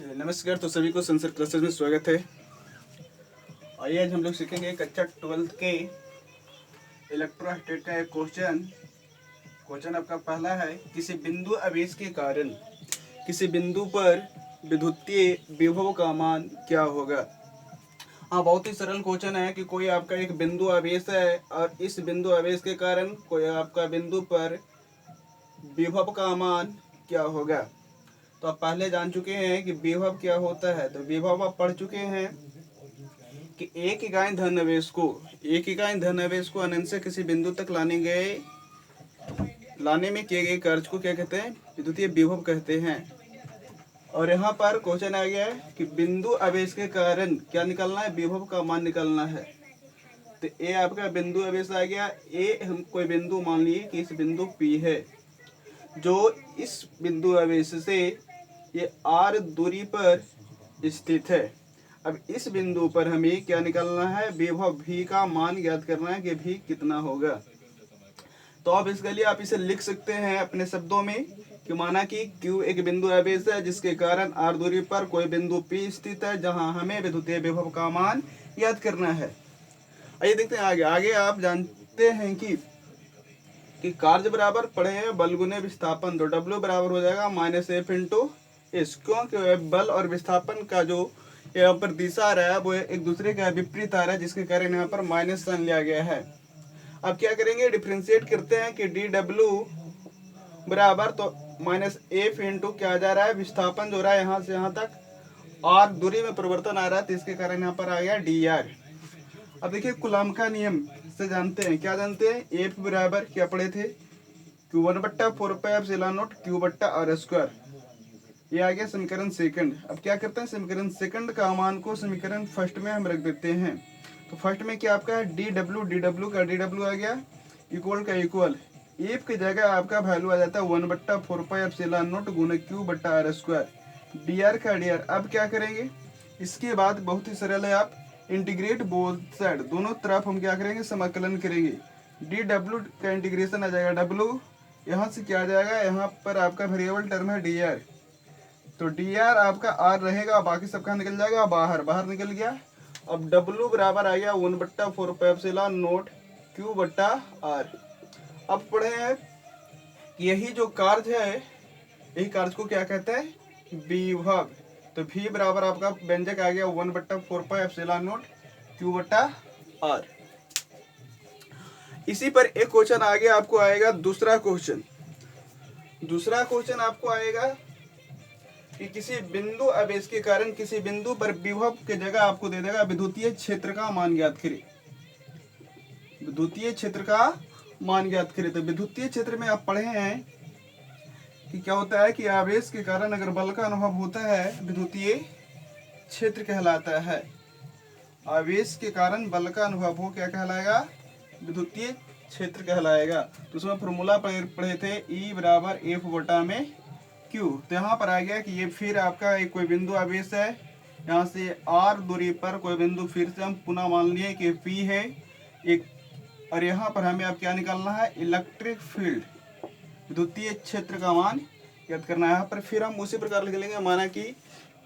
नमस्कार। तो सभी को संसद क्लासेस में स्वागत है। आइए आज हम लोग सीखेंगे कक्षा 12th के इलेक्ट्रोस्टैटिक का एक क्वेश्चन आपका पहला है, किसी बिंदु आवेश के कारण किसी बिंदु पर विद्युतीय विभव का मान क्या होगा। हाँ, बहुत ही सरल क्वेश्चन है कि कोई आपका एक बिंदु आवेश है और इस बिंदु आवेश के कारण कोई आपका बिंदु पर विभव का मान क्या होगा। तो आप पहले जान चुके हैं कि विभव क्या होता है। तो विभव आप पढ़ चुके हैं कि एक इकाई धन आवेश को अनंत से किसी बिंदु तक लाने में किए गए कार्य को क्या कहते हैं, विद्युतीय विभव कहते हैं। और यहाँ पर क्वेश्चन आ गया है कि बिंदु आवेश के कारण क्या निकालना है, विभव का मान निकालना है। तो ए आपका बिंदु आवेश आ गया। ए हम कोई बिंदु मान लिए कि इस बिंदु P है जो इस बिंदु आवेश से ये r दूरी पर स्थित है। अब इस बिंदु पर हमें क्या निकालना है, विभव V का मान ज्ञात करना है कि V कितना होगा। तो अब इसके लिए आप इसे लिख सकते हैं अपने शब्दों में कि माना कि Q एक बिंदु आवेश है जिसके कारण r दूरी पर कोई बिंदु P स्थित है जहां हमें विद्युतीय विभव का मान ज्ञात करना है। आइए देखते हैं आगे आप जानते हैं कि कार्य बराबर पढ़े हैं बल गुने विस्थापन। तो W बराबर हो जाएगा -F × S, क्योंकि बल और विस्थापन का जो यहाँ पर दिशा आ रहा है वो एक दूसरे का विपरीत आ रहा है, जिसके कारण यहाँ पर माइनस साइन लिया गया है। अब क्या करेंगे, डिफ्रेंशिएट करते हैं कि dW बराबर तो -F × क्या जा रहा है, विस्थापन जो रहा है यहाँ से यहाँ तक, r दूरी में परिवर्तन आ रहा है तो इसके कारण यहाँ पर आ गया dr। अब देखिए कुलाम का नियम से जानते हैं, क्या जानते हैं, F बराबर क्या पढ़े थे, Q1/4πε0 Q/r²। ये आ गया समीकरण सेकंड। अब क्या करते हैं, समीकरण सेकंड का मान को समीकरण फर्स्ट में हम रख देते हैं। तो फर्स्ट में क्या आपका है, dW का dW आ गया इक्वल का इक्वल F की जगह आपका वैल्यू आ जाता है 1/4πε0 गुना Q/r², dr का dr। अब क्या करेंगे, इसके बाद बहुत ही सरल है, आप इंटीग्रेट बोथ साइड, दोनों तरफ हम क्या करेंगे, समाकलन करेंगे। dW का इंटीग्रेशन आ जाएगा W, यहाँ से क्या आ जाएगा, यहाँ पर आपका वेरिएबल टर्म है dr। तो dr आपका r रहेगा, बाकी सबका निकल जाएगा बाहर निकल गया। अब W बराबर आ गया 1/4πε0 Q/r। अब पढ़े हैं कि यही जो कार्य है, यही कार्य को क्या कहते हैं, विभव। तो V बराबर आपका व्यंजक आ गया 1/4πε0 Q/r। इसी पर एक क्वेश्चन आगे आपको आएगा, दूसरा क्वेश्चन आपको आएगा कि किसी बिंदु आवेश के कारण किसी बिंदु पर विभव की जगह आपको दे देगा विद्युतीय क्षेत्र का मान ज्ञात करें। विद्युतीय क्षेत्र का मान ज्ञात करें। तो विद्युतीय क्षेत्र में आप पढ़े हैं कि क्या होता है कि आवेश के कारण अगर बल का अनुभव होता है, विद्युतीय क्षेत्र कहलाता है। आवेश के कारण बल का अनुभव हो, क्या कहलाएगा, विद्युतीय क्षेत्र कहलाएगा। तो उसमें फॉर्मूला पढ़े थे E बराबर F बटा में Q। तो यहाँ पर आ गया कि ये फिर आपका एक कोई बिंदु आवेश है, यहाँ से r दूरी पर कोई बिंदु, फिर से हम पुनः मान लिए कि P है एक, और यहाँ पर हमें अब क्या निकालना है, इलेक्ट्रिक फील्ड, विद्युतीय क्षेत्र का मान ज्ञात करना है। यहाँ पर फिर हम उसी प्रकार लिख लेंगे, माना कि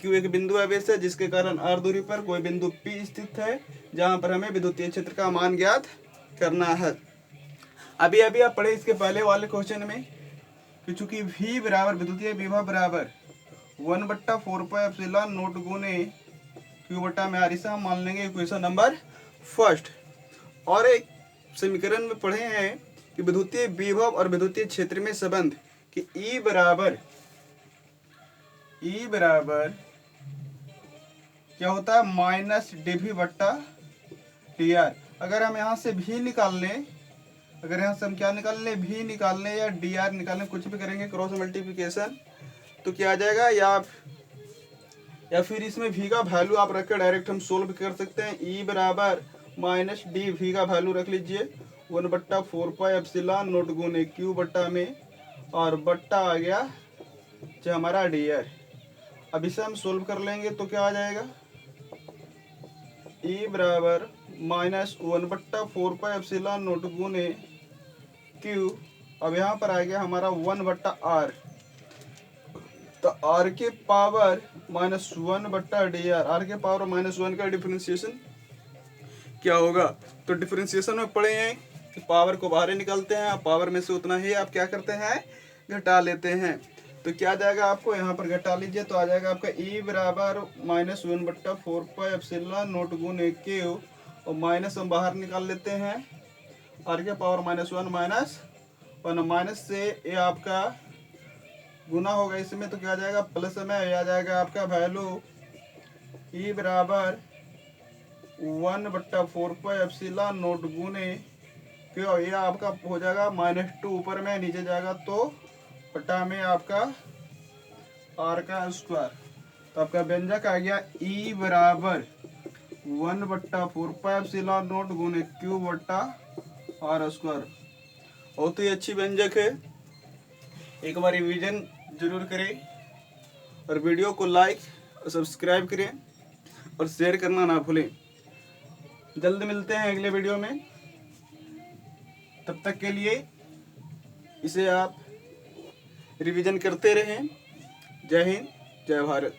Q एक बिंदु आवेश है जिसके कारण r दूरी पर कोई बिंदु P स्थित है जहाँ पर हमें विद्युतीय क्षेत्र का मान ज्ञात करना है। अभी आप पढ़े इसके पहले वाले क्वेश्चन में कि चूंकि V बराबर विद्युतीय विभव बराबर 1/4πε0 गुने Q/r, इसे हम मान लेंगे इक्वेशन नंबर फर्स्ट। और एक समीकरण में पढ़े हैं कि विद्युतीय विभव और विद्युतीय क्षेत्र में संबंध कि E बराबर क्या होता है, -dV/dr। अगर हम यहाँ से V निकाल लें, अगर यहाँ से हम क्या निकाल लें, V निकाल लें या dr निकाल लें, कुछ भी करेंगे क्रॉस मल्टीप्लिकेशन, तो क्या आ जाएगा, या फिर इसमें V का वैल्यू आप रख कर डायरेक्ट हम सोल्व कर सकते हैं। E बराबर -dV का वैल्यू रख लीजिए 1/4πε0 गुने Q बट्टा में, और बट्टा आ गया जो हमारा dr। अब इसे हम सोल्व कर लेंगे तो क्या आ जाएगा, E बराबर -1/4πε0 गुने Q। अब यहाँ पर आ गया हमारा 1/r, तो r के पावर -1/dr, आर के पावर -1 का डिफरेंशिएशन क्या होगा। तो डिफरेंशिएशन में पढ़े हैं कि पावर को बाहर निकालते हैं, पावर में से उतना ही आप क्या करते हैं, घटा लेते हैं। तो क्या जाएगा, आपको यहाँ पर घटा लीजिए तो आ जाएगा आपका E बराबर -1/4πε0 गुने Q, और माइनस हम बाहर निकाल लेते हैं, आर के पावर -1 -1 माइनस से ये आपका गुना होगा इसमें, तो क्या आ जाएगा प्लस में आ जाएगा आपका वैल्यू E बराबर 1/4πε0 गुने क्यों, ये आपका हो जाएगा -2, ऊपर में नीचे जाएगा तो बटा में आपका आर का स्क्वायर। तो आपका व्यंजक आ गया E बराबर 1/4πε0 गुने Q बटा आर स्क्वायर। बहुत ही अच्छी व्यंजक है, एक बार रिवीजन जरूर करें, और वीडियो को लाइक और सब्सक्राइब करें और शेयर करना ना भूलें। जल्द मिलते हैं अगले वीडियो में, तब तक के लिए इसे आप रिवीजन करते रहें। जय हिंद, जय भारत।